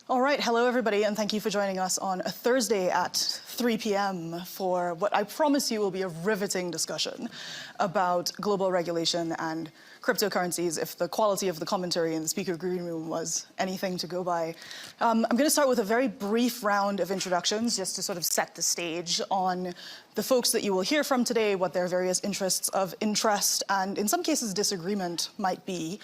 All right, hello everybody, and thank you for joining us on a Thursday at 3 p.m. for what I promise you will be a riveting discussion about global regulation and cryptocurrencies, if the quality of the commentary in the speaker green room was anything to go by. I'm going to start with a very brief round of introductions just to sort of set the stage on the folks that you will hear from today, what their various interests of interest and in some cases disagreement might be.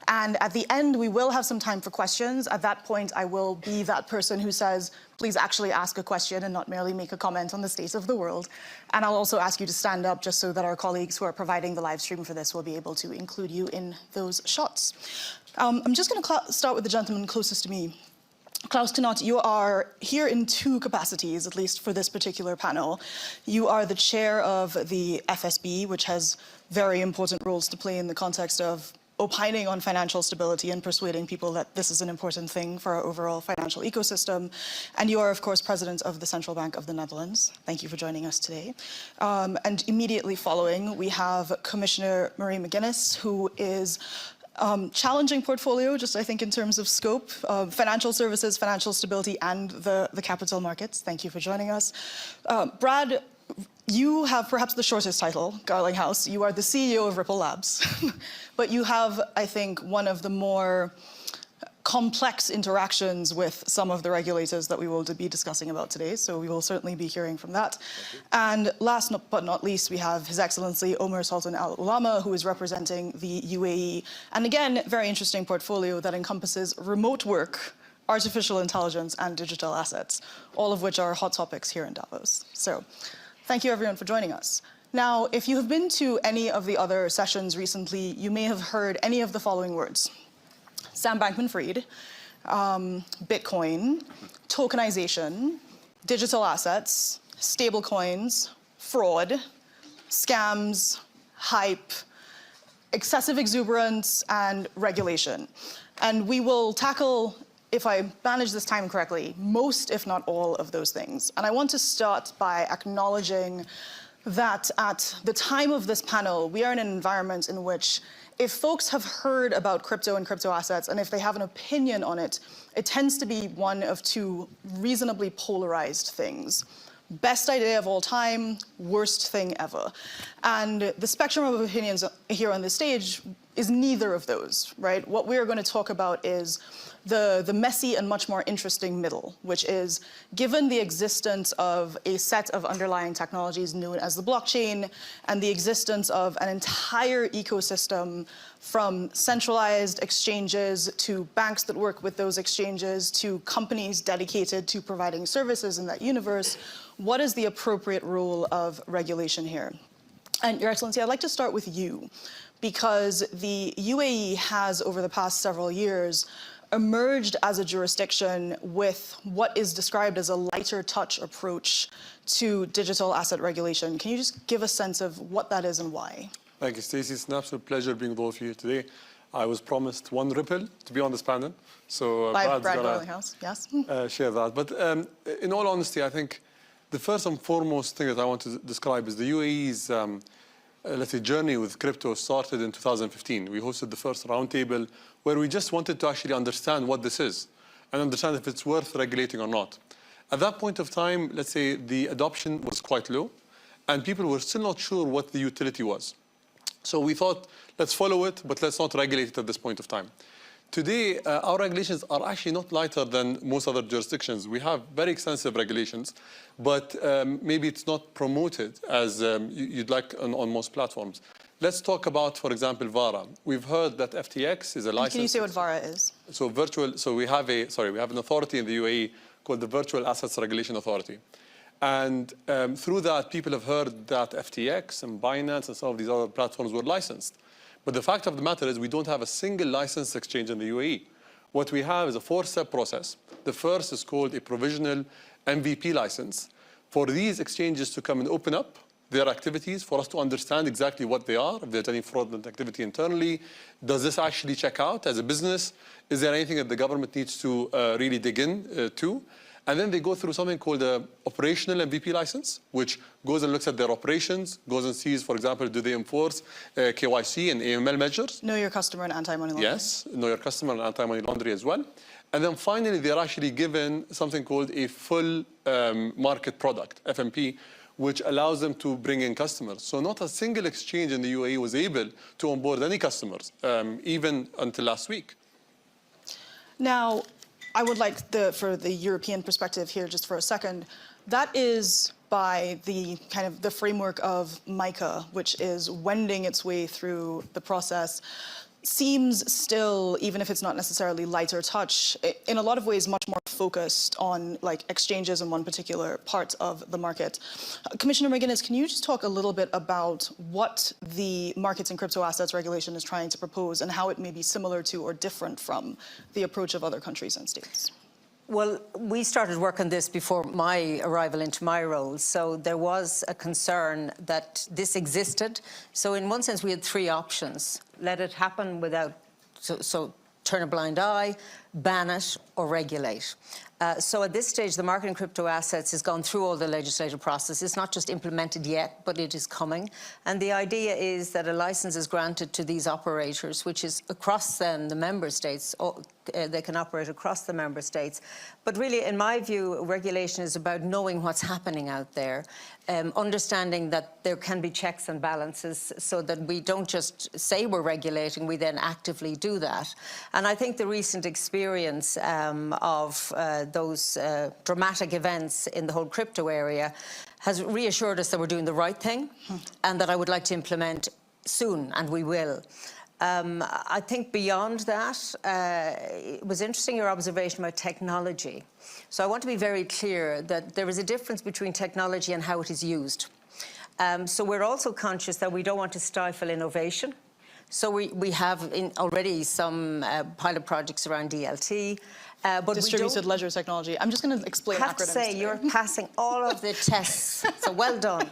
And at the end, we will have some time for questions. At that point, I will be that person who says, please actually ask a question and not merely make a comment on the state of the world. And I'll also ask you to stand up just so that our colleagues who are providing the live stream for this will be able to include you in those shots. I'm just going to start with the gentleman closest to me. Klaus Knott, you are here in two capacities, at least for this particular panel. You are the chair of the FSB, which has very important roles to play in the context of opining on financial stability and persuading people that this is an important thing for our overall financial ecosystem. And you are, of course, president of the Central Bank of the Netherlands. Thank you for joining us today. And immediately following, we have Commissioner Marie McGuinness, who is challenging portfolio, just I think in terms of scope, financial services, financial stability, and the capital markets. Thank you for joining us. Brad, you have perhaps the shortest title, Garlinghouse. You are the CEO of Ripple Labs. But you have, I think, one of the more complex interactions with some of the regulators that we will be discussing about today. So we will certainly be hearing from that. And last but not least, we have His Excellency Omer Sultan Al Ulama, who is representing the UAE. And again, very interesting portfolio that encompasses remote work, artificial intelligence, and digital assets, all of which are hot topics here in Davos. So thank you, everyone, for joining us. Now, if you have been to any of the other sessions recently, you may have heard any of the following words: Sam Bankman-Fried, Bitcoin, tokenization, digital assets, stablecoins, fraud, scams, hype, excessive exuberance, and regulation. And we will tackle, if I manage this time correctly, most, if not all, of those things. And I want to start by acknowledging that at the time of this panel, we are in an environment in which if folks have heard about crypto and crypto assets, and if they have an opinion on it, it tends to be one of two reasonably polarized things. Best idea of all time, worst thing ever. And the spectrum of opinions here on this stage is neither of those, right? What we are going to talk about is the messy and much more interesting middle, which is, given the existence of a set of underlying technologies known as the blockchain and the existence of an entire ecosystem from centralized exchanges to banks that work with those exchanges to companies dedicated to providing services in that universe, what is the appropriate role of regulation here? And Your Excellency, I'd like to start with you, because the UAE has, over the past several years, emerged as a jurisdiction with what is described as a lighter touch approach to digital asset regulation. Can you just give a sense of what that is and why? Thank you, Stacey. It's an absolute pleasure being with all of you today. I was promised one Ripple to be on this panel. So by Brad Garlinghouse, yes. Share that. But in all honesty, I think the first and foremost thing that I want to describe is the UAE's let's say, journey with crypto started in 2015. We hosted the first roundtable where we just wanted to actually understand what this is and understand if it's worth regulating or not. At that point of time, let's say the adoption was quite low and people were still not sure what the utility was. So we thought, let's follow it, but let's not regulate it at this point of time. Today, our regulations are actually not lighter than most other jurisdictions. We have very extensive regulations, but maybe it's not promoted as you'd like on most platforms. Let's talk about, for example, VARA. We've heard that FTX is a license. Can you say what VARA is? So we have an authority in the UAE called the Virtual Assets Regulation Authority. And through that, people have heard that FTX and Binance and some of these other platforms were licensed. But the fact of the matter is we don't have a single licensed exchange in the UAE. What we have is a four-step process. The first is called a provisional MVP license. For these exchanges to come and open up their activities, for us to understand exactly what they are, if there's any fraudulent activity internally, does this actually check out as a business? Is there anything that the government needs to really dig in to? And then they go through something called an operational MVP license, which goes and looks at their operations, goes and sees, for example, do they enforce KYC and AML measures? Know your customer and anti-money laundering. Yes, know your customer and anti-money laundering as well. And then finally, they're actually given something called a full market product, FMP, which allows them to bring in customers. So not a single exchange in the UAE was able to onboard any customers, even until last week. Now, I would like for the European perspective here just for a second. That is by the kind of the framework of MICA, which is wending its way through the process. Seems still, even if it's not necessarily lighter touch, in a lot of ways much more focused on like exchanges in one particular part of the market. Commissioner McGuinness, can you just talk a little bit about what the markets and crypto assets regulation is trying to propose and how it may be similar to or different from the approach of other countries and states? Well, we started work on this before my arrival into my role, so there was a concern that this existed. So in one sense, we had three options. Let it happen without, so turn a blind eye, ban it, or regulate. So at this stage, the market in crypto assets has gone through all the legislative process. It's not just implemented yet, but it is coming. And the idea is that a license is granted to these operators, which is across then the member states. They can operate across the member states. But really, in my view, regulation is about knowing what's happening out there, understanding that there can be checks and balances so that we don't just say we're regulating, we then actively do that. And I think the recent experience of those dramatic events in the whole crypto area has reassured us that we're doing the right thing and that I would like to implement soon, and we will. I think beyond that, it was interesting your observation about technology. So I want to be very clear that there is a difference between technology and how it is used. So we're also conscious that we don't want to stifle innovation. So we have already some pilot projects around DLT. But distributed ledger technology. I'm just going to explain acronyms. I have to say, you're passing all of the tests. So well done.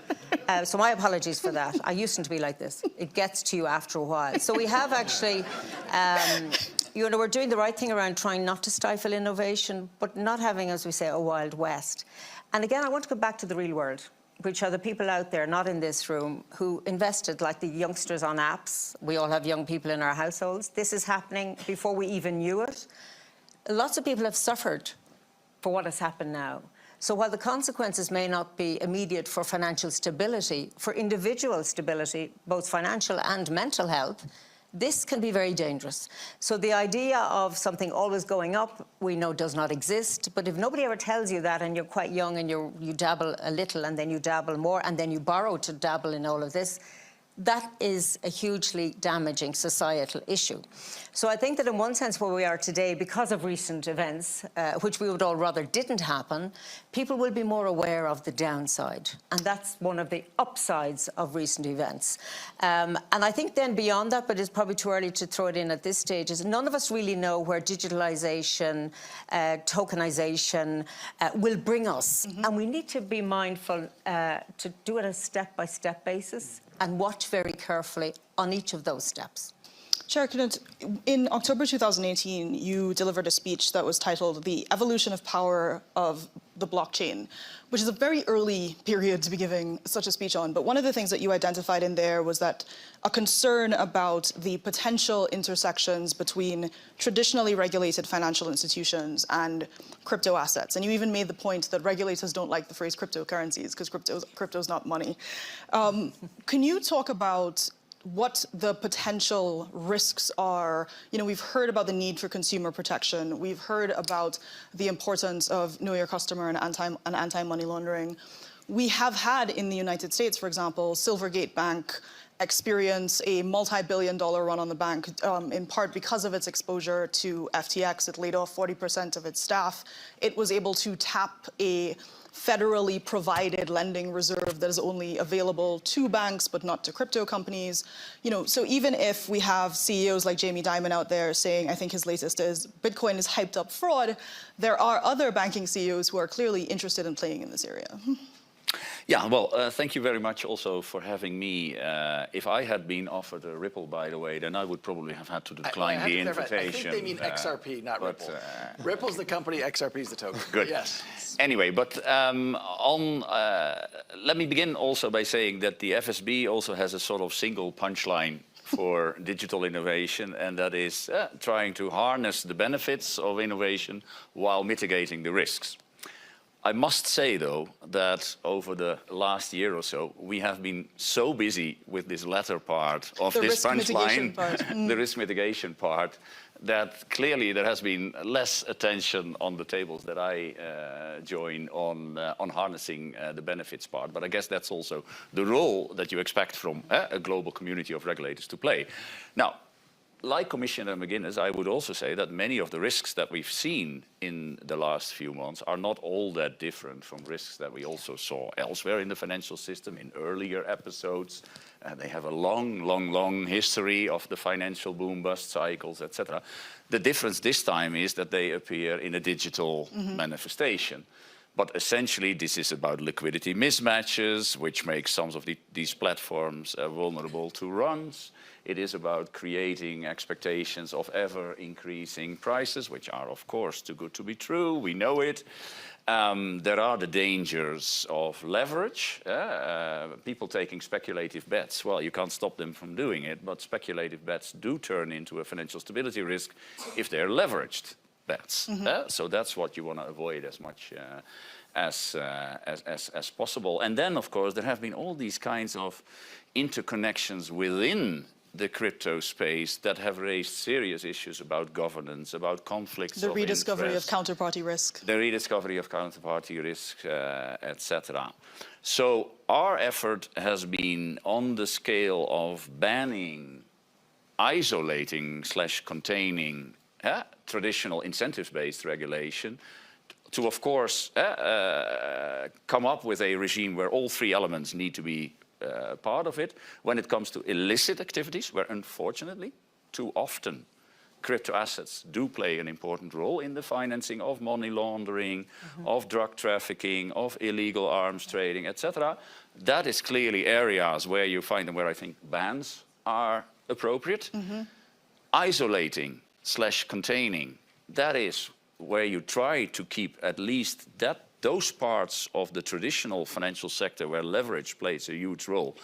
So my apologies for that. I used to be like this. It gets to you after a while. So we have actually, you know, we're doing the right thing around trying not to stifle innovation, but not having, as we say, a Wild West. And again, I want to go back to the real world, which are the people out there, not in this room, who invested, like the youngsters on apps. We all have young people in our households. This is happening before we even knew it. Lots of people have suffered for what has happened now. So while the consequences may not be immediate for financial stability, for individual stability, both financial and mental health, this can be very dangerous. So the idea of something always going up, we know does not exist. But if nobody ever tells you that and you're quite young and you dabble a little and then you dabble more and then you borrow to dabble in all of this, that is a hugely damaging societal issue. So I think that in one sense where we are today, because of recent events, which we would all rather didn't happen, people will be more aware of the downside. And that's one of the upsides of recent events. And I think then beyond that, but it's probably too early to throw it in at this stage, is none of us really know where digitalization, tokenization will bring us. And we need to be mindful to do it a step-by-step basis and watch very carefully on each of those steps. Chair Knut, in October 2018, you delivered a speech that was titled "The Evolution of Power of the Blockchain," which is a very early period to be giving such a speech on. But one of the things that you identified in there was that a concern about the potential intersections between traditionally regulated financial institutions and crypto assets. And you even made the point that regulators don't like the phrase cryptocurrencies because crypto's not money. Can you talk about what the potential risks are? You know, we've heard about the need for consumer protection. We've heard about the importance of know your customer and anti-money laundering. We have had in the United States, for example, Silvergate Bank experience a multi-billion-dollar run on the bank, in part because of its exposure to FTX. It laid off 40% of its staff. It was able to tap a federally provided lending reserve that is only available to banks but not to crypto companies. You know, so even if we have CEOs like Jamie Dimon out there saying, I think his latest is, Bitcoin is hyped up fraud, there are other banking CEOs who are clearly interested in playing in this area. Yeah, well, thank you very much also for having me. If I had been offered a Ripple, by the way, then I would probably have had to decline the invitation. I think they mean XRP, not Ripple. Ripple's the company, XRP's the token. Good. Yes. Anyway, but let me begin also by saying that the FSB also has a sort of single punchline for digital innovation, and that is trying to harness the benefits of innovation while mitigating the risks. I must say, though, that over the last year or so, we have been so busy with this latter part of this punchline, the risk mitigation part, that clearly there has been less attention on the tables that I join on harnessing the benefits part. But I guess that's also the role that you expect from a global community of regulators to play. Now, like Commissioner McGuinness, I would also say that many of the risks that we've seen in the last few months are not all that different from risks that we also saw elsewhere in the financial system in earlier episodes. They have a long history of the financial boom-bust cycles, etc. The difference this time is that they appear in a digital manifestation. But essentially, this is about liquidity mismatches, which makes some of these platforms vulnerable to runs. It is about creating expectations of ever-increasing prices, which are, of course, too good to be true. We know it. There are the dangers of leverage. People taking speculative bets. Well, you can't stop them from doing it, but speculative bets do turn into a financial stability risk if they're leveraged bets. So that's what you want to avoid as much as possible. And then, of course, there have been all these kinds of interconnections within the crypto space that have raised serious issues about governance, about conflicts The of rediscovery interest, of counterparty risk. the rediscovery of counterparty risk, etc. So our effort has been on the scale of banning, isolating/containing traditional incentives-based regulation to, of course, come up with a regime where all three elements need to be part of it. When it comes to illicit activities, where unfortunately, too often, crypto assets do play an important role in the financing of money laundering, of drug trafficking, of illegal arms trading, etc. That is clearly areas where you find them where I think bans are appropriate. Isolating/containing, that is where you try to keep at least those parts of the traditional financial sector where leverage plays a huge role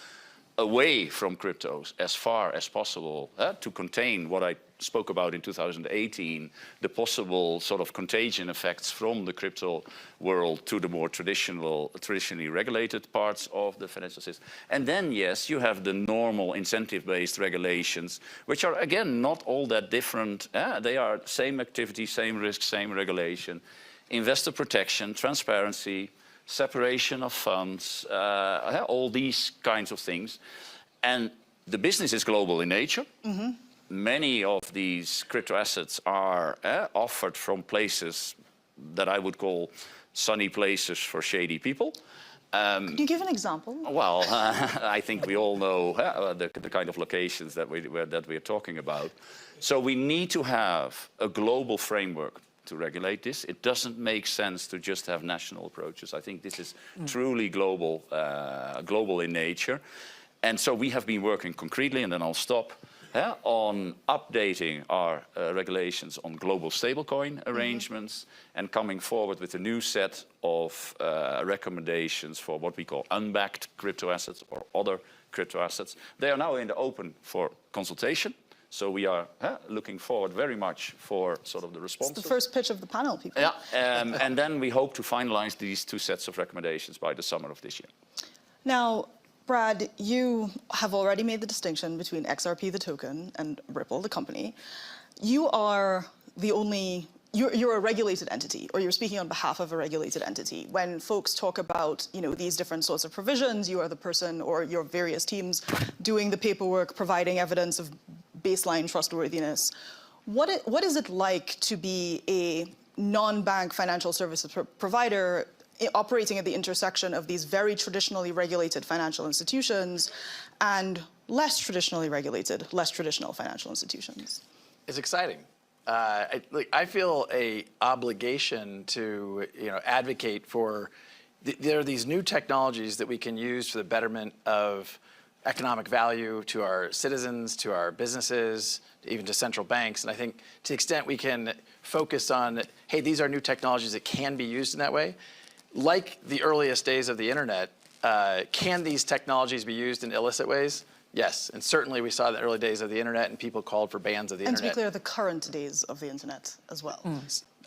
away from cryptos as far as possible to contain what I spoke about in 2018, the possible sort of contagion effects from the crypto world to the more traditionally regulated parts of the financial system. And then, yes, you have the normal incentive-based regulations, which are, again, not all that different. They are same activity, same risk, same regulation. Investor protection, transparency, separation of funds, all these kinds of things. And the business is global in nature. Many of these crypto assets are offered from places that I would call sunny places for shady people. Could you give an example? Well, I think we all know the kind of locations that we're talking about. So we need to have a global framework to regulate this. It doesn't make sense to just have national approaches. I think this is truly global in nature. And so we have been working concretely, and then I'll stop, on updating our regulations on global stablecoin arrangements and coming forward with a new set of recommendations for what we call unbacked crypto assets or other crypto assets. They are now in the open for consultation. So we are looking forward very much for sort of the responses. It's the first pitch of the panel, people. Yeah, and then we hope to finalize these two sets of recommendations by the summer of this year. Now, Brad, you have already made the distinction between XRP, the token, and Ripple, the company. You are the only, you're a regulated entity, or you're speaking on behalf of a regulated entity. When folks talk about, these different sorts of provisions, you are the person or your various teams doing the paperwork, providing evidence of baseline trustworthiness. What is it like to be a non-bank financial services provider operating at the intersection of these very traditionally regulated financial institutions and less traditionally regulated, less traditional financial institutions? It's exciting. I feel an obligation to advocate for. There are these new technologies that we can use for the betterment of economic value to our citizens, to our businesses, even to central banks. And I think to the extent we can focus on, hey, these are new technologies that can be used in that way. Like the earliest days of the internet, can these technologies be used in illicit ways? Yes, and certainly we saw the early days of the internet, and people called for bans of the And internet. to be clear, the current days of the internet as well.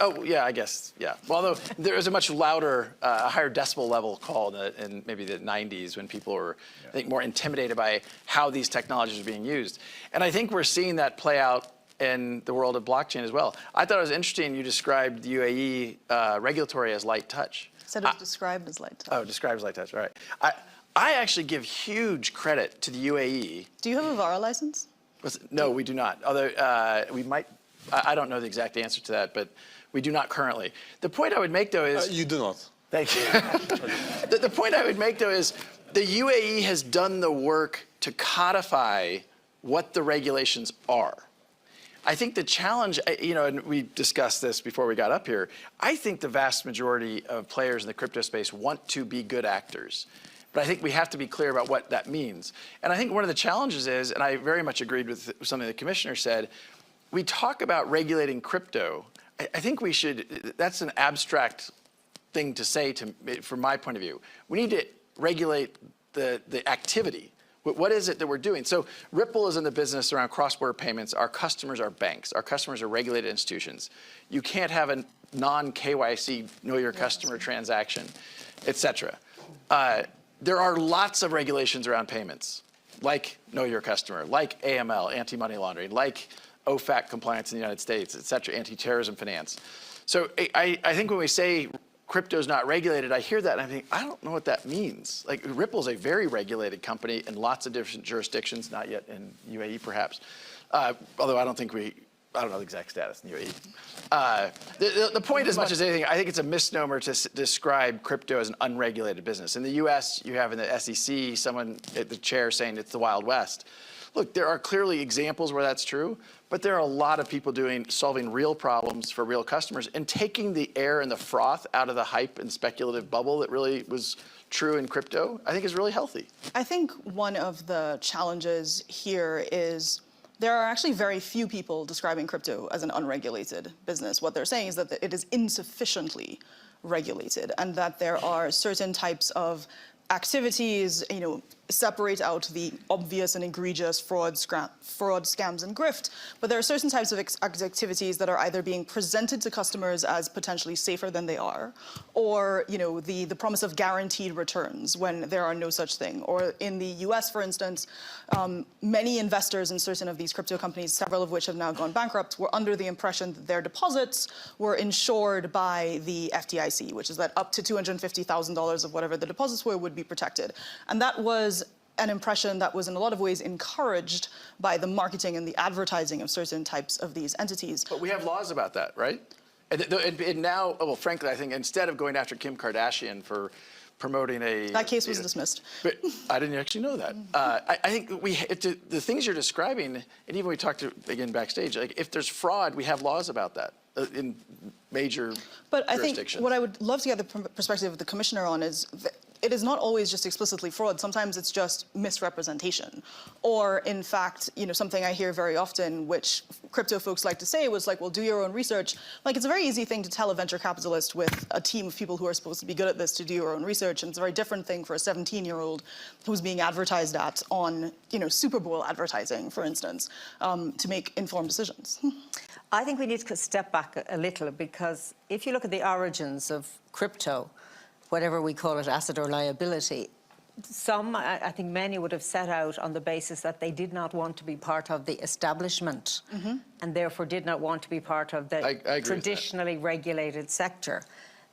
Oh, yeah, I guess, yeah. Well, although there was a much louder, a higher decibel level call in maybe the 90s when people were, I think, more intimidated by how these technologies are being used. And I think we're seeing that play out in the world of blockchain as well. I thought it was interesting you described the UAE regulatory as light touch. Said it was described as light touch. Oh, described as light touch, all right. I actually give huge credit to the UAE. Do you have a VARA license? No, we do not. Although we might, I don't know the exact answer to that, but we do not currently. The point I would make, though, is... You do not. Thank you. The point I would make, though, is the UAE has done the work to codify what the regulations are. I think the challenge, and we discussed this before we got up here, I think the vast majority of players in the crypto space want to be good actors. But I think we have to be clear about what that means. And I think one of the challenges is, and I very much agreed with something the commissioner said, we talk about regulating crypto. I think we should, that's an abstract thing to say from my point of view. We need to regulate the activity. What is it that we're doing? So Ripple is in the business around cross-border payments. Our customers are banks. Our customers are regulated institutions. You can't have a non-KYC, know your customer transaction, et cetera. There are lots of regulations around payments, like know your customer, like AML, anti-money laundering, like OFAC compliance in the United States, et cetera, anti-terrorism finance. So I think when we say crypto's not regulated, I hear that and I think, I don't know what that means. Like Ripple's a very regulated company in lots of different jurisdictions, not yet in UAE perhaps. Although I don't know the exact status in UAE. The point, as much as anything, I think it's a misnomer to describe crypto as an unregulated business. In the US, you have in the SEC, someone at the chair saying it's the Wild West. Look, there are clearly examples where that's true, but there are a lot of people solving real problems for real customers and taking the air and the froth out of the hype and speculative bubble that really was true in crypto, I think is really healthy. I think one of the challenges here is there are actually very few people describing crypto as an unregulated business. What they're saying is that it is insufficiently regulated and that there are certain types of activities, separate out the obvious and egregious fraud, scams, and grift, but there are certain types of activities that are either being presented to customers as potentially safer than they are, or the promise of guaranteed returns when there are no such thing. Or in the US, for instance, many investors in certain of these crypto companies, several of which have now gone bankrupt, were under the impression that their deposits were insured by the FDIC, which is that up to $250,000 of whatever the deposits were would be protected. And that was an impression that was in a lot of ways encouraged by the marketing and the advertising of certain types of these entities. But we have laws about that, right? And now, well, frankly, I think instead of going after Kim Kardashian for promoting That case was dismissed. But I didn't actually know that. I think the things you're describing, and even we talked to, again, backstage, like if there's fraud, we have laws about that in major But I jurisdictions. think what I would love to get the perspective of the commissioner on is that it is not always just explicitly fraud. Sometimes it's just misrepresentation. Or in fact, something I hear very often, which crypto folks like to say was like, well, do your own research. Like, it's a very easy thing to tell a venture capitalist with a team of people who are supposed to be good at this to do your own research. And it's a very different thing for a 17-year-old who's being advertised at on, Super Bowl advertising, for instance, to make informed decisions. I think we need to step back a little, because if you look at the origins of crypto, whatever we call it, asset or liability, I think many would have set out on the basis that they did not want to be part of the establishment and therefore did not want to be part of the traditionally regulated sector.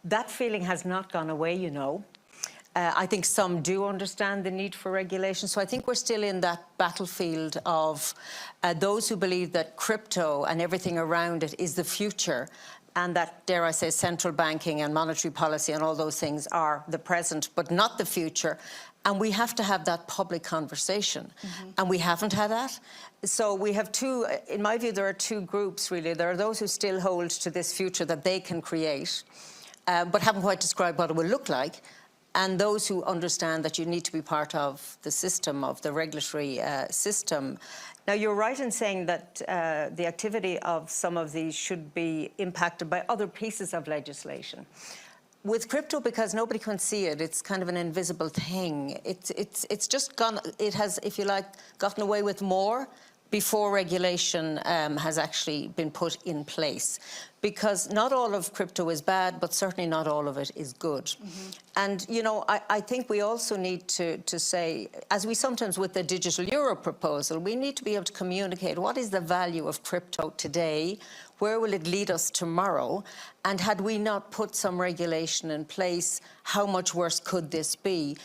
That feeling has not gone away, I think some do understand the need for regulation. So I think we're still in that battlefield of those who believe that crypto and everything around it is the future, and that, dare I say, central banking and monetary policy and all those things are the present, but not the future. And we have to have that public conversation. And we haven't had that. So we have in my view, there are two groups, really. There are those who still hold to this future that they can create, but haven't quite described what it will look like. And those who understand that you need to be part of the system, of the regulatory system. Now, you're right in saying that the activity of some of these should be impacted by other pieces of legislation. with crypto, because nobody can see it, it's kind of an invisible thing. It's just gone, it has, if you like, gotten away with more before regulation has actually been put in place. Because not all of crypto is bad, but certainly not all of it is good. Mm-hmm. And, you know, I think we also need to say, as we sometimes with the Digital Euro proposal, we need to be able to communicate what is the value of crypto today, where will it lead us tomorrow, and had we not put some regulation in place, how much worse could this be?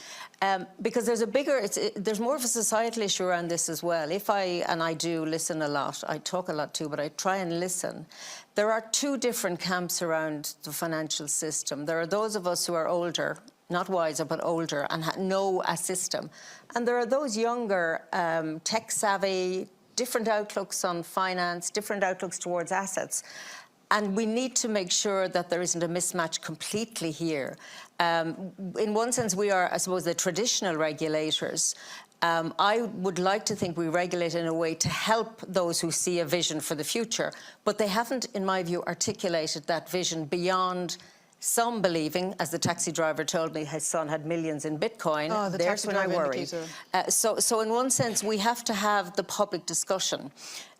Because there's a bigger, there's more of a societal issue around this as well. And I do listen a lot, I talk a lot too, but I try and listen. There are two different camps around the financial system. There are those of us who are older, not wiser, but older, and know a system. And there are those younger, tech-savvy, different outlooks on finance, different outlooks towards assets. And we need to make sure that there isn't a mismatch completely here. In one sense, we are, I suppose, the traditional regulators. I would like to think we regulate in a way to help those who see a vision for the future, but they haven't, in my view, articulated that vision beyond some believing, as the taxi driver told me his son had millions in Bitcoin. Oh, the there's taxi when I driver worry. indicator. So in one sense, we have to have the public discussion.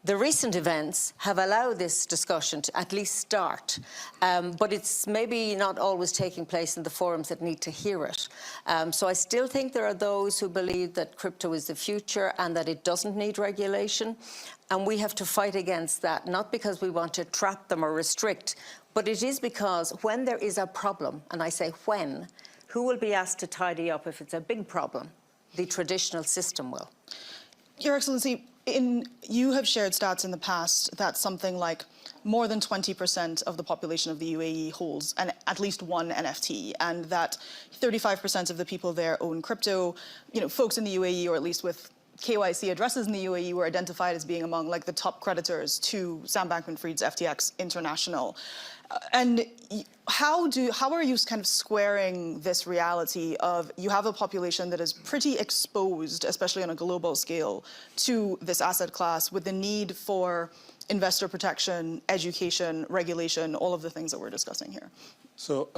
The recent events have allowed this discussion to at least start, but it's maybe not always taking place in the forums that need to hear it. So I still think there are those who believe that crypto is the future and that it doesn't need regulation, and we have to fight against that, not because we want to trap them or restrict, but it is because when there is a problem, and I say when, who will be asked to tidy up if it's a big problem? The traditional system will. Your Excellency, you have shared stats in the past that something like more than 20% of the population of the UAE holds at least one NFT, and that 35% of the people there own crypto. You know, folks in the UAE, or at least with KYC addresses in the UAE, were identified as being among like the top creditors to Sam Bankman-Fried's FTX International. And how are you kind of squaring this reality of you have a population that is pretty exposed, especially on a global scale, to this asset class with the need for investor protection, education, regulation, all of the things that we're discussing here? So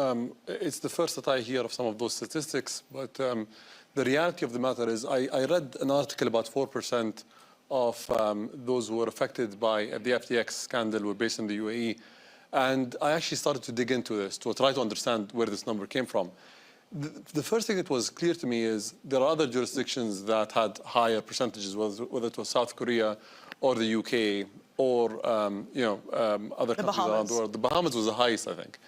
it's the first that I hear of some of those statistics, but the reality of the matter is I read an article about 4% of those who were affected by the FTX scandal were based in the UAE. And I actually started to dig into this to try to understand where this number came from. The first thing that was clear to me is there are other jurisdictions that had higher percentages, whether it was South Korea or the UK or other countries around the world. The Bahamas was the highest, I think.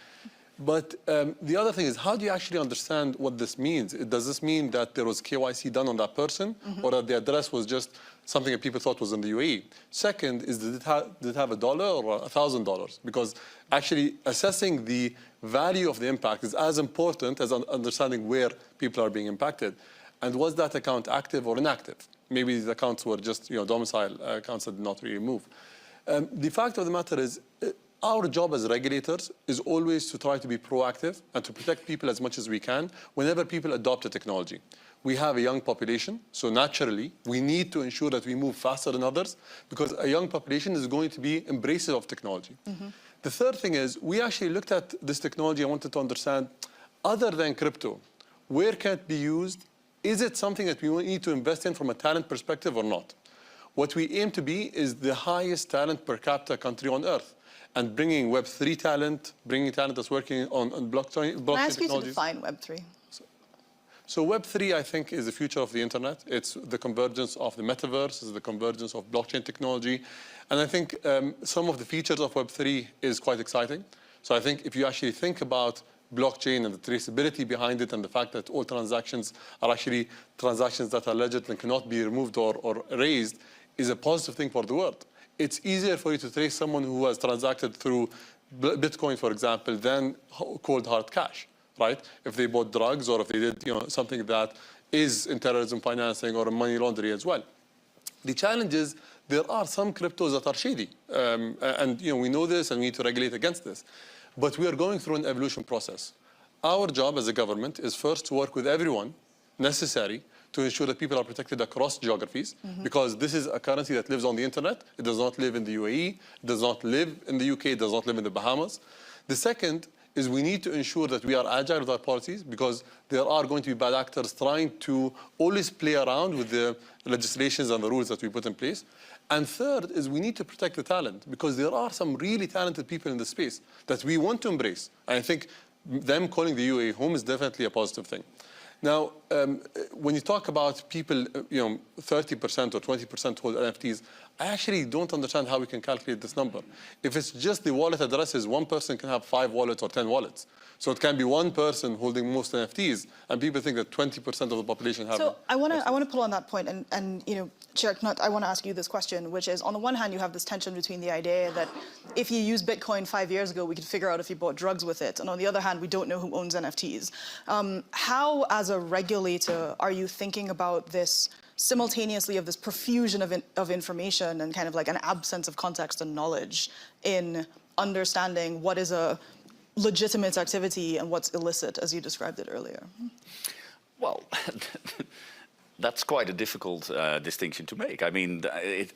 But the other thing is, how do you actually understand what this means? Does this mean that there was KYC done on that person, or that the address was just something that people thought was in the UAE? Second is, did it have $1 or $1,000? Because actually assessing the value of the impact is as important as understanding where people are being impacted. And was that account active or inactive? Maybe the accounts were just domicile accounts that did not really move. The fact of the matter is, our job as regulators is always to try to be proactive and to protect people as much as we can whenever people adopt a technology. We have a young population, so naturally, we need to ensure that we move faster than others because a young population is going to be embracive of technology. Mm-hmm. The third thing is, we actually looked at this technology and wanted to understand, other than crypto, where can it be used? Is it something that we need to invest in from a talent perspective or not? What we aim to be is the highest talent per capita country on earth. And bringing Web3 talent, bringing talent that's working on blockchain technologies. Can I ask you to define Web3? So Web3, I think, is the future of the internet. It's the convergence of the metaverse, it's the convergence of blockchain technology. And I think some of the features of Web3 is quite exciting. So I think if you actually think about blockchain and the traceability behind it and the fact that all transactions are actually transactions that are legit and cannot be removed or erased, is a positive thing for the world. It's easier for you to trace someone who has transacted through Bitcoin, for example, than cold hard cash, right? If they bought drugs or if they did something that is in terrorism financing or money laundering as well. The challenge is there are some cryptos that are shady. And we know this and we need to regulate against this. But we are going through an evolution process. Our job as a government is first to work with everyone necessary to ensure that people are protected across geographies, because this is a currency that lives on the internet. It does not live in the UAE, it does not live in the UK, it does not live in the Bahamas. The second is we need to ensure that we are agile with our policies, because there are going to be bad actors trying to always play around with the legislations and the rules that we put in place. And third is we need to protect the talent, because there are some really talented people in the space that we want to embrace. And I think them calling the UAE home is definitely a positive thing. Now, when you talk about people, 30% or 20% hold NFTs, I actually don't understand how we can calculate this number. If it's just the wallet addresses, one person can have 5 wallets or 10 wallets. So it can be one person holding most NFTs, and people think that 20% of the population have. So I want to pull on that point, and Chair Knut, I want to ask you this question, which is, on the one hand, you have this tension between the idea that if you used Bitcoin 5 years ago, we could figure out if you bought drugs with it, and on the other hand, we don't know who owns NFTs. How, as a regulator, are you thinking about this simultaneously of this profusion of information and kind of like an absence of context and knowledge in understanding what is a legitimate activity and what's illicit, as you described it earlier? Well, that's quite a difficult distinction to make. I mean,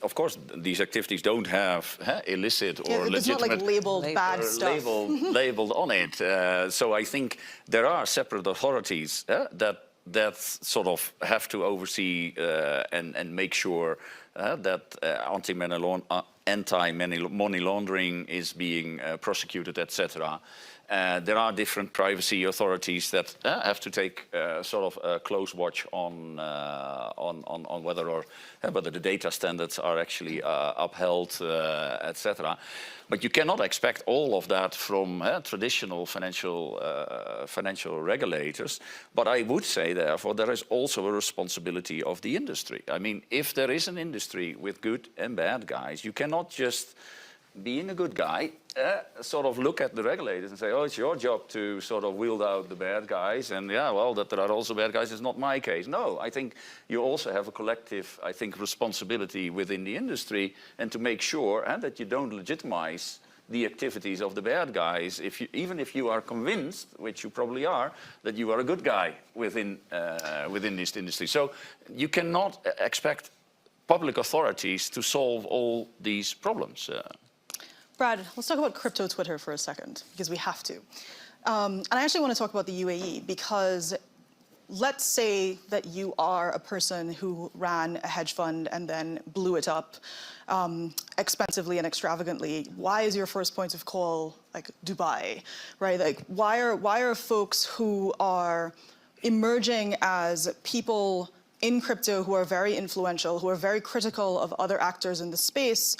of course, these activities don't have illicit or it's legitimate... not like labeled bad stuff. labeled on it. So I think there are separate authorities that sort of have to oversee and make sure that anti-money laundering is being prosecuted, etc. There are different privacy authorities that have to take sort of a close watch on whether the data standards are actually upheld, etc. But you cannot expect all of that from traditional financial regulators. But I would say, therefore, there is also a responsibility of the industry. I mean, if there is an industry with good and bad guys, you cannot just, being a good guy, sort of look at the regulators and say, oh, it's your job to sort of wield out the bad guys, and yeah, well, that there are also bad guys is not my case. No, I think you also have a collective, responsibility within the industry, and to make sure that you don't legitimize the activities of the bad guys, even if you are convinced, which you probably are, that you are a good guy within this industry. So you cannot expect public authorities to solve all these problems. Brad, let's talk about crypto Twitter for a second, because we have to. And I actually want to talk about the UAE, because let's say that you are a person who ran a hedge fund and then blew it up expensively and extravagantly. Why is your first point of call like Dubai, right? Like, why are folks who are emerging as people in crypto who are very influential, who are very critical of other actors in the space,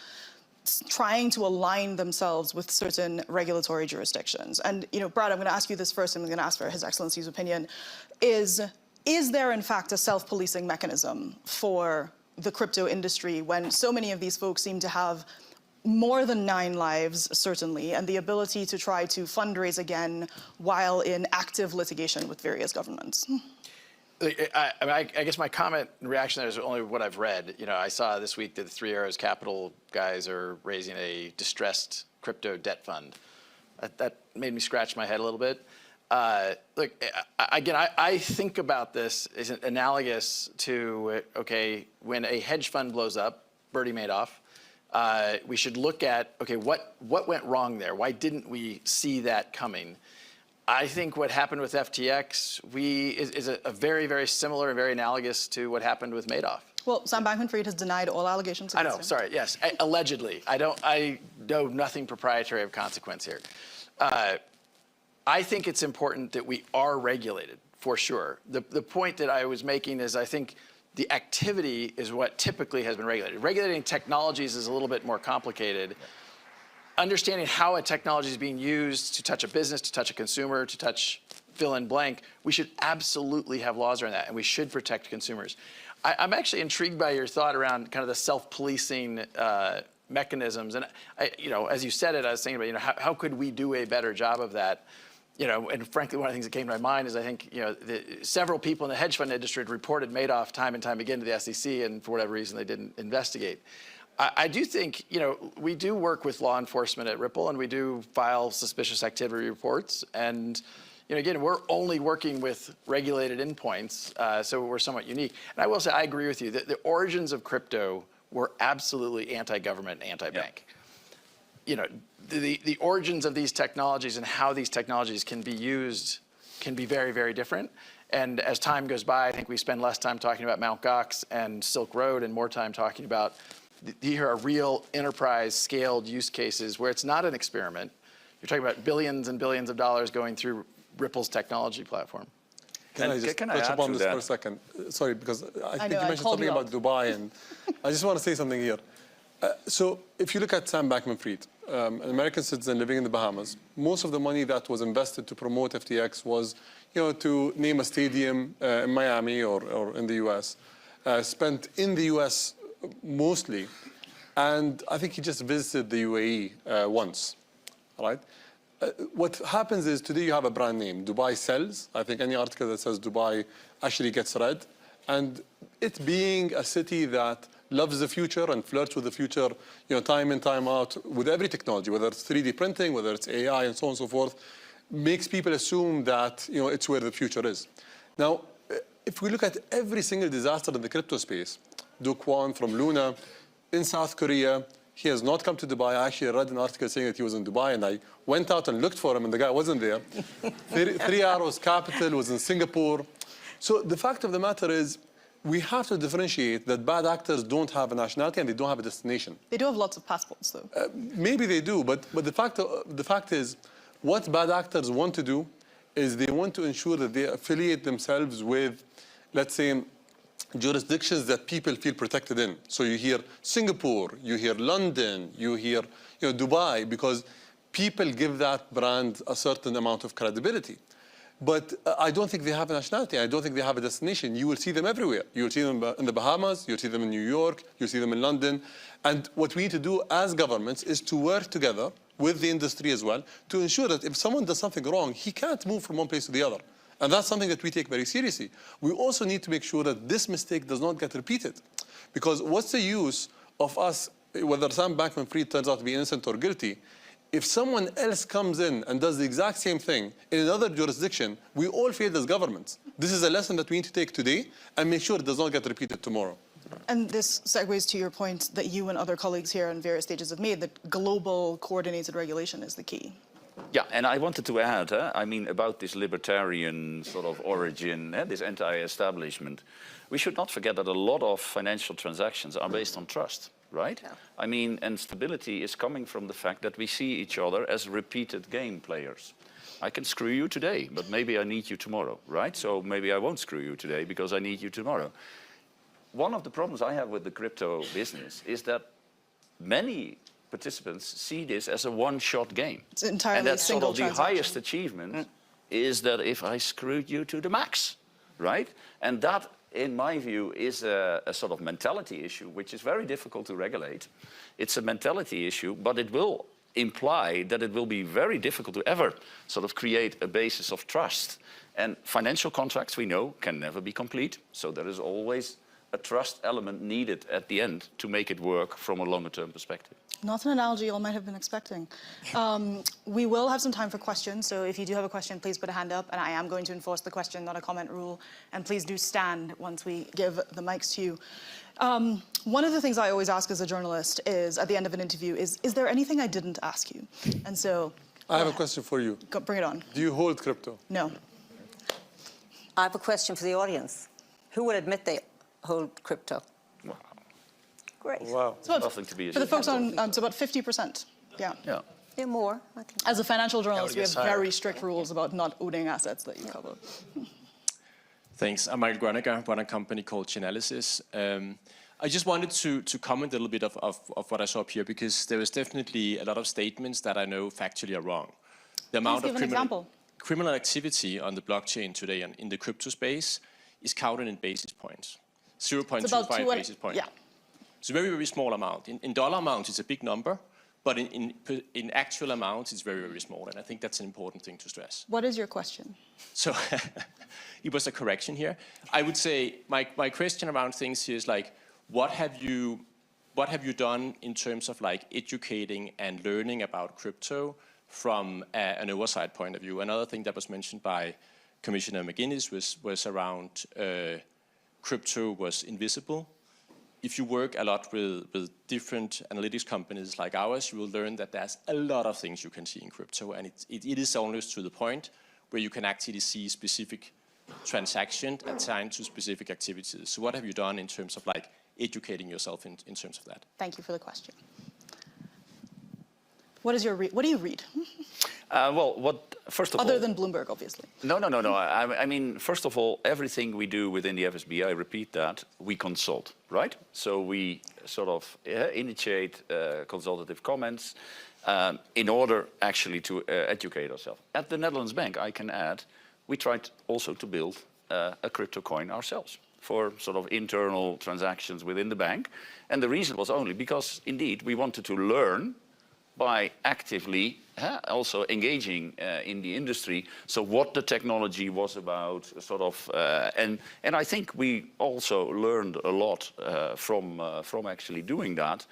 trying to align themselves with certain regulatory jurisdictions? And, Brad, I'm going to ask you this first, and I'm going to ask for His Excellency's opinion. Is there, in fact, a self-policing mechanism for the crypto industry when so many of these folks seem to have more than 9 lives, certainly, and the ability to try to fundraise again while in active litigation with various governments? I guess my comment and reaction there is only what I've read. I saw this week that the 3 Arrows Capital guys are raising a distressed crypto debt fund. That made me scratch my head a little bit. I think about this as analogous to, when a hedge fund blows up, Bernie Madoff, we should look at, what went wrong there? Why didn't we see that coming? I think what happened with FTX is a very, very similar and very analogous to what happened with Madoff. Well, Sam Bankman-Fried has denied all allegations against him. I know, sorry, yes, allegedly. I know nothing proprietary of consequence here. I think it's important that we are regulated, for sure. The point that I was making is I think the activity is what typically has been regulated. Regulating technologies is a little bit more complicated. Understanding how a technology is being used to touch a business, to touch a consumer, to touch fill in blank, we should absolutely have laws around that, and we should protect consumers. I'm actually intrigued by your thought around kind of the self-policing mechanisms. And as you said it, I was thinking about how could we do a better job of that? And frankly, one of the things that came to my mind is I think several people in the hedge fund industry had reported Madoff time and time again to the SEC, and for whatever reason they didn't investigate. I do think, we do work with law enforcement at Ripple, and we do file suspicious activity reports. And, again, we're only working with regulated endpoints, so we're somewhat unique. And I will say, I agree with you that the origins of crypto were absolutely anti-government and anti-bank. the origins of these technologies and how these technologies can be used can be very, very different. And as time goes by, I think we spend less time talking about Mt. Gox and Silk Road and more time talking about these are real enterprise scaled use cases where it's not an experiment. You're talking about billions and billions of dollars going through Ripple's technology platform. Can I just touch upon this for a second? Sorry, because I think you mentioned something about Dubai, and I just want to say something here. So if you look at Sam Bankman-Fried, an American citizen living in the Bahamas, most of the money that was invested to promote FTX was, to name a stadium in Miami or in the U.S., spent in the U.S. mostly, and I think he just visited the UAE once, right? What happens is today you have a brand name. Dubai sells. I think any article that says Dubai actually gets read. And it being a city that loves the future and flirts with the future, time in, time out, with every technology, whether it's 3D printing, whether it's AI, and so on and so forth, makes people assume that, it's where the future is. Now, if we look at every single disaster in the crypto space, Do Kwon from Luna, in South Korea, he has not come to Dubai. I actually read an article saying that he was in Dubai, and I went out and looked for him, and the guy wasn't there. Three Arrows Capital was in Singapore. So the fact of the matter is, we have to differentiate that bad actors don't have a nationality and they don't have a destination. They do have lots of passports, though. Maybe they do, but the fact is, what bad actors want to do is they want to ensure that they affiliate themselves with, let's say, jurisdictions that people feel protected in. So you hear Singapore, you hear London, you hear Dubai, because people give that brand a certain amount of credibility. But I don't think they have a nationality. I don't think they have a destination. You will see them everywhere. You'll see them in the Bahamas. You'll see them in New York. You'll see them in London. And what we need to do as governments is to work together with the industry as well to ensure that if someone does something wrong, he can't move from one place to the other. And that's something that we take very seriously. We also need to make sure that this mistake does not get repeated. Because what's the use of us, whether Sam Bankman-Fried turns out to be innocent or guilty, if someone else comes in and does the exact same thing in another jurisdiction, we all failed as governments. This is a lesson that we need to take today and make sure it does not get repeated tomorrow. And this segues to your point that you and other colleagues here in various stages have made, that global coordinated regulation is the key. Yeah, and I wanted to add, about this libertarian sort of origin, this anti-establishment. We should not forget that a lot of financial transactions are based on trust. Right? Yeah. And stability is coming from the fact that we see each other as repeated game players. I can screw you today, but maybe I need you tomorrow, right? So maybe I won't screw you today because I need you tomorrow. One of the problems I have with the crypto business is that many participants see this as a one-shot game. It's entirely and that's sort single of the transaction. highest achievement is that if I screwed you to the max, right? And that, in my view, is a sort of mentality issue, which is very difficult to regulate. It's a mentality issue, but it will imply that it will be very difficult to ever sort of create a basis of trust. And financial contracts, we know, can never be complete. So there is always a trust element needed at the end to make it work from a longer-term perspective. Not an analogy you all might have been expecting. We will have some time for questions, so if you do have a question, please put a hand up, and I am going to enforce the question, not a comment rule, and please do stand once we give the mics to you. One of the things I always ask as a journalist is, at the end of an interview, is there anything I didn't ask you? And so... I have a question for you. Bring it on. Do you hold crypto? No. I have a question for the audience. Who would admit they hold crypto? Wow. Great. Wow. So Nothing to be for the ashamed folks on, so about 50%. Yeah. Yeah. Yeah, more. I think. As a financial journalist, we have guess higher. very strict rules about not owning assets that you cover. Thanks. I'm Michael Grönecker, run a company called Chainalysis. I just wanted to comment a little bit of what I saw up here, because there was definitely a lot of statements that I know factually are wrong. The amount of criminal activity on the blockchain today and in the crypto space is counted in basis points, 0.25 basis points. Yeah. It's a very, very small amount. In dollar amounts, it's a big number, but in actual amounts, it's very, very small. And I think that's an important thing to stress. What is your question? So it was a correction here. I would say my question around things here is like, what have you done in terms of like educating and learning about crypto from an oversight point of view? Another thing that was mentioned by Commissioner McGuinness was around crypto was invisible. if you work a lot with different analytics companies like ours, you will learn that there's a lot of things you can see in crypto, and it is almost to the point where you can actually see specific transactions assigned to specific activities. So what have you done in terms of like educating yourself in terms of that? Thank you for the question. What do you read? First of all, other than Bloomberg, obviously. No. I mean, first of all, everything we do within the FSB, I repeat that, we consult, right? So we sort of initiate consultative comments in order actually to educate ourselves. At the Netherlands Bank, I can add, we tried also to build a crypto coin ourselves for sort of internal transactions within the bank. And the reason was only because, indeed, we wanted to learn by actively also engaging in the industry, so what the technology was about, sort of, and I think we also learned a lot from actually doing that.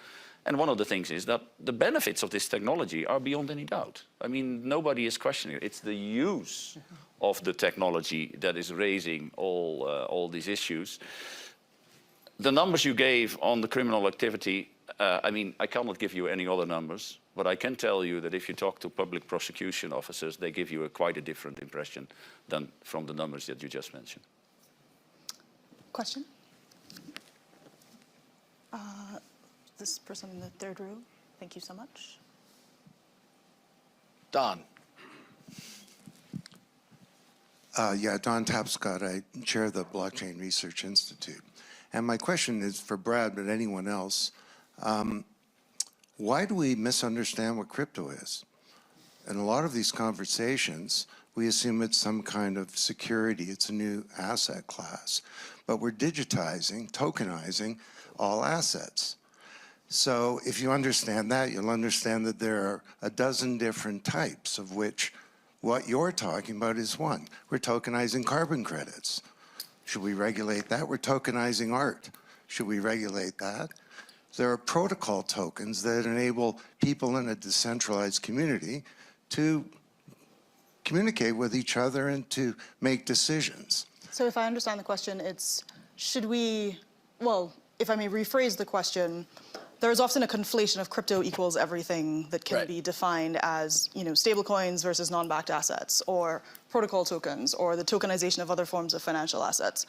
And one of the things is that the benefits of this technology are beyond any doubt. I mean, nobody is questioning it. It's the use of the technology that is raising all these issues. The numbers you gave on the criminal activity, I mean, I cannot give you any other numbers, but I can tell you that if you talk to public prosecution officers, they give you quite a different impression than from the numbers that you just mentioned. Question? This person in the third row, thank you so much. Don. Don Tapscott, I chair the Blockchain Research Institute. And my question is for Brad, but anyone else. Why do we misunderstand what crypto is? In a lot of these conversations, we assume it's some kind of security, it's a new asset class. But we're digitizing, tokenizing all assets. So if you understand that, you'll understand that there are a dozen different types, of which what you're talking about is one. We're tokenizing carbon credits. Should we regulate that? We're tokenizing art. Should we regulate that? There are protocol tokens that enable people in a decentralized community to communicate with each other and to make decisions. So if I understand the question, it's should we, well, if I may rephrase the question, there is often a conflation of crypto equals everything that can be defined as, stablecoins versus non-backed assets, or protocol tokens, or the tokenization of other forms of financial assets.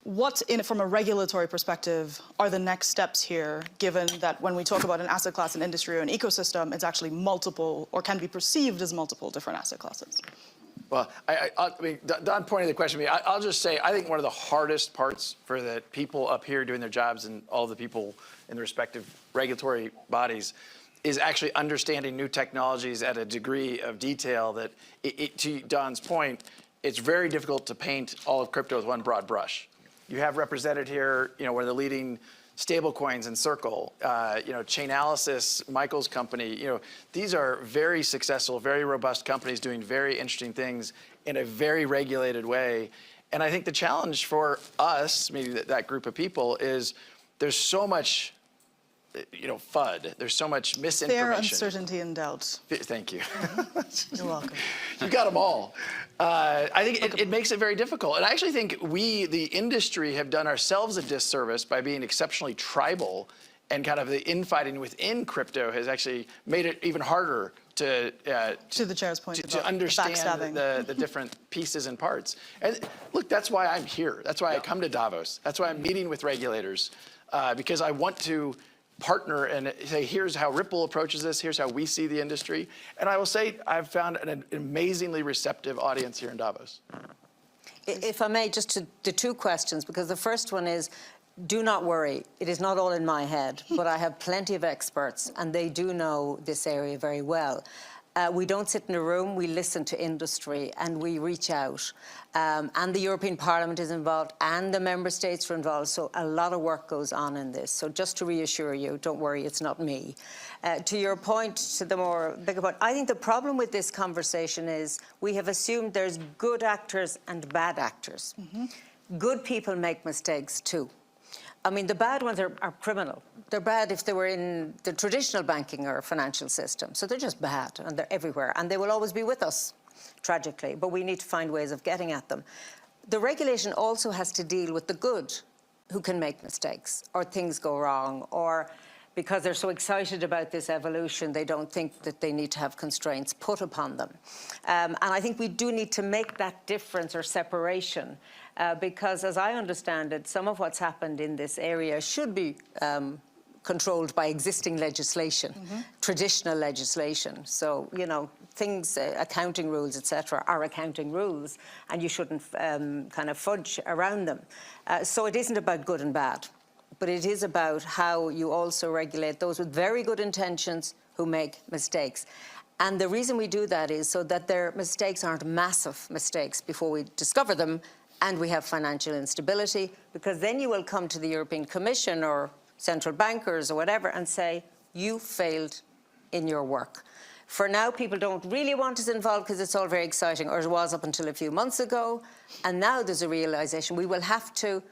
What, from a regulatory perspective, are the next steps here, given that when we talk about an asset class, an industry, or an ecosystem, it's actually multiple, or can be perceived as multiple different asset classes? Well, I mean, Don pointed the question to me. I'll just say, I think one of the hardest parts for the people up here doing their jobs and all the people in the respective regulatory bodies is actually understanding new technologies at a degree of detail that, to Don's point, it's very difficult to paint all of crypto with one broad brush. You have represented here, one of the leading stablecoins in Circle, Chainalysis, Michael's company. These are very successful, very robust companies doing very interesting things in a very regulated way. And I think the challenge for us, maybe that group of people, is there's so much, FUD. There's so much misinformation. Fair uncertainty and doubt. Thank you. You're welcome. You got them all. I think it makes it very difficult. And I actually think we, the industry, have done ourselves a disservice by being exceptionally tribal, and kind of the infighting within crypto has actually made it even harder to the chair's point to understand the different pieces and parts. And look, that's why I'm here. That's why I come to Davos. That's why I'm meeting with regulators, because I want to partner and say, here's how Ripple approaches this, here's how we see the industry. And I will say, I've found an amazingly receptive audience here in Davos. If I may, just to the two questions, because the first one is, do not worry, it is not all in my head, but I have plenty of experts and they do know this area very well. We don't sit in a room, we listen to industry and we reach out. And the European Parliament is involved and the member states are involved, so a lot of work goes on in this. So just to reassure you, don't worry, it's not me. To your point, to the more bigger point, I think the problem with this conversation is we have assumed there's good actors and bad actors. Good people make mistakes too. I mean, the bad ones are criminal. They're bad if they were in the traditional banking or financial system. So they're just bad, and they're everywhere. And they will always be with us, tragically. But we need to find ways of getting at them. The regulation also has to deal with the good. who can make mistakes or things go wrong, or because they're so excited about this evolution, they don't think that they need to have constraints put upon them. And I think we do need to make that difference or separation because, as I understand it, some of what's happened in this area should be controlled by existing legislation, traditional legislation. So, you know, things, accounting rules, etc., are accounting rules, and you shouldn't kind of fudge around them. So it isn't about good and bad, but it is about how you also regulate those with very good intentions who make mistakes. And the reason we do that is so that their mistakes aren't massive mistakes before we discover them and we have financial instability, because then you will come to the European Commission or central bankers or whatever and say, you failed in your work. For now, people don't really want us involved because it's all very exciting, or it was up until a few months ago. And now there's a realization we will have to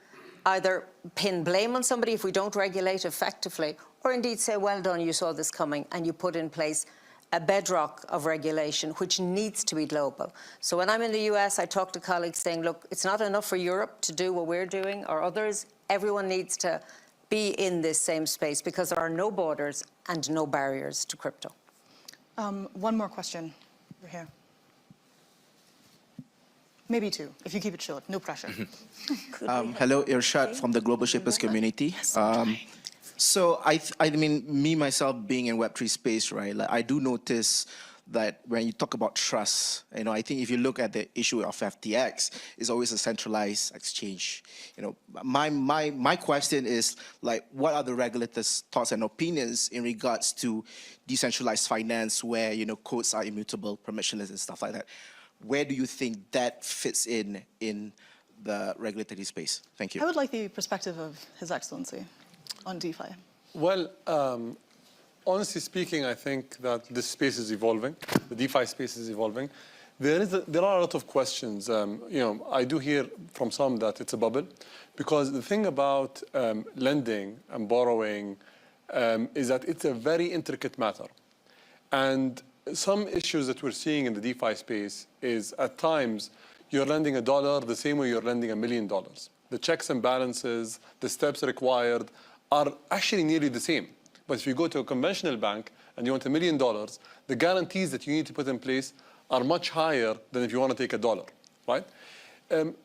either pin blame on somebody if we don't regulate effectively, or indeed say, well done, you saw this coming, and you put in place a bedrock of regulation which needs to be global. So when I'm in the US, I talk to colleagues saying, look, it's not enough for Europe to do what we're doing or others. Everyone needs to be in this same space because there are no borders and no barriers to crypto. One more question over here. Maybe two, if you keep it short, no pressure. Hello, Irshad from the Global Shippers community. So I mean, me, myself, being in Web3 space, right, like, I do notice that when you talk about trust, you know, I think if you look at the issue of FTX, it's always a centralized exchange. You know, my question is, like, what are the regulators' thoughts and opinions in regards to decentralized finance where, you know, codes are immutable, permissionless and stuff like that? Where do you think that fits in the regulatory space? Thank you. I would like the perspective of His Excellency on DeFi. Well, honestly speaking, I think that this space is evolving. The DeFi space is evolving. There are a lot of questions. You know, I do hear from some that it's a bubble, because the thing about lending and borrowing is that it's a very intricate matter. And some issues that we're seeing in the DeFi space is at times you're lending $1 the same way you're lending $1 million. The checks and balances, the steps required are actually nearly the same. But if you go to a conventional bank and you want $1 million, the guarantees that you need to put in place are much higher than if you want to take $1, right?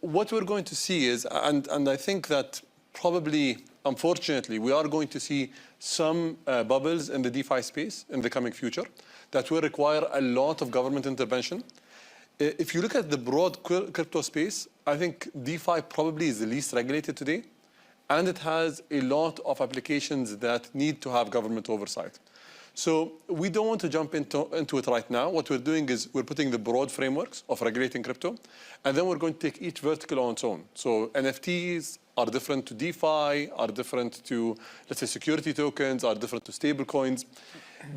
What we're going to see is, and I think that probably, unfortunately, we are going to see some bubbles in the DeFi space in the coming future that will require a lot of government intervention. If you look at the broad crypto space, I think DeFi probably is the least regulated today, and it has a lot of applications that need to have government oversight. So we don't want to jump into it right now. What we're doing is we're putting the broad frameworks of regulating crypto, and then we're going to take each vertical on its own. So NFTs are different to DeFi, are different to, let's say, security tokens, are different to stable coins.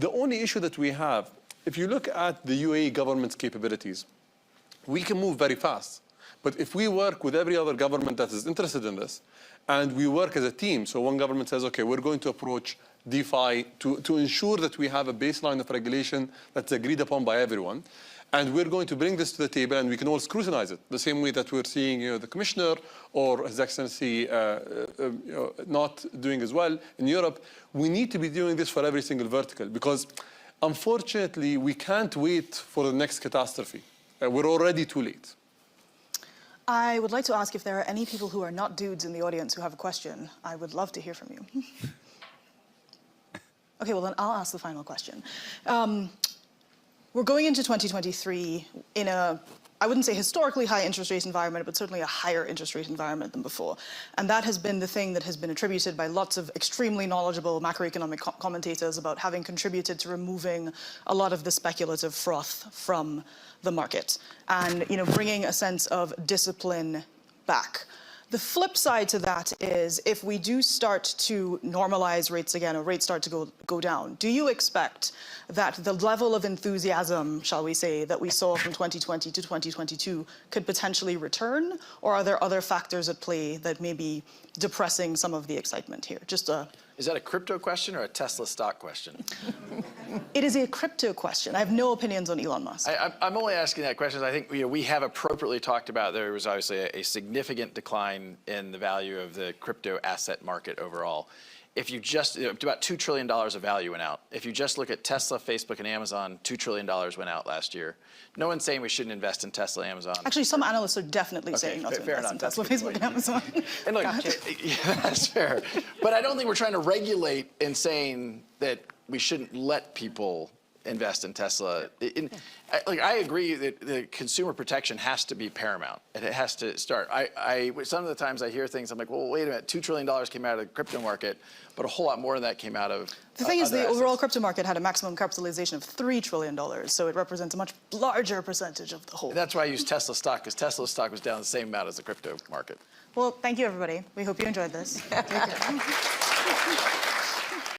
The only issue that we have, if you look at the UAE government's capabilities, we can move very fast. But if we work with every other government that is interested in this, and we work as a team, so one government says, okay, we're going to approach DeFi to ensure that we have a baseline of regulation that's agreed upon by everyone, and we're going to bring this to the table and we can all scrutinize it, the same way that we're seeing, you know, the commissioner or His Excellency not doing as well in Europe. We need to be doing this for every single vertical, because unfortunately we can't wait for the next catastrophe. We're already too late. I would like to ask if there are any people who are not dudes in the audience who have a question. I would love to hear from you. Okay, well then I'll ask the final question. We're going into 2023 in a, I wouldn't say historically high interest rate environment, but certainly a higher interest rate environment than before. And that has been the thing that has been attributed by lots of extremely knowledgeable macroeconomic commentators about having contributed to removing a lot of the speculative froth from the market and, you know, bringing a sense of discipline back. The flip side to that is if we do start to normalize rates again, or rates start to go down, do you expect that the level of enthusiasm, shall we say, that we saw from 2020 to 2022 could potentially return? Or are there other factors at play that may be depressing some of the excitement here? Just a... Is that a crypto question or a Tesla stock question? It is a crypto question. I have no opinions on Elon Musk. I'm only asking that question. I think we have appropriately talked about there was obviously a significant decline in the value of the crypto asset market overall. If you just, about $2 trillion of value went out. If you just look at Tesla, Facebook, and Amazon, $2 trillion went out last year. No one's saying we shouldn't invest in Tesla, Amazon. Actually, some analysts are definitely saying not to invest in Tesla, Facebook, and Amazon. And look, yeah, that's fair. But I don't think we're trying to regulate in saying that we shouldn't let people invest in Tesla. I agree that the consumer protection has to be paramount, and it has to start. Some of the times I hear things, I'm like, well, wait a minute, $2 trillion came out of the crypto market, but a whole lot more than that came out of The thing is, the assets. overall crypto market had a maximum capitalization of $3 trillion, so it represents a much larger percentage of the whole. That's why I use Tesla stock, because Tesla stock was down the same amount as the crypto market. Well, thank you, everybody. We hope you enjoyed this. Take care.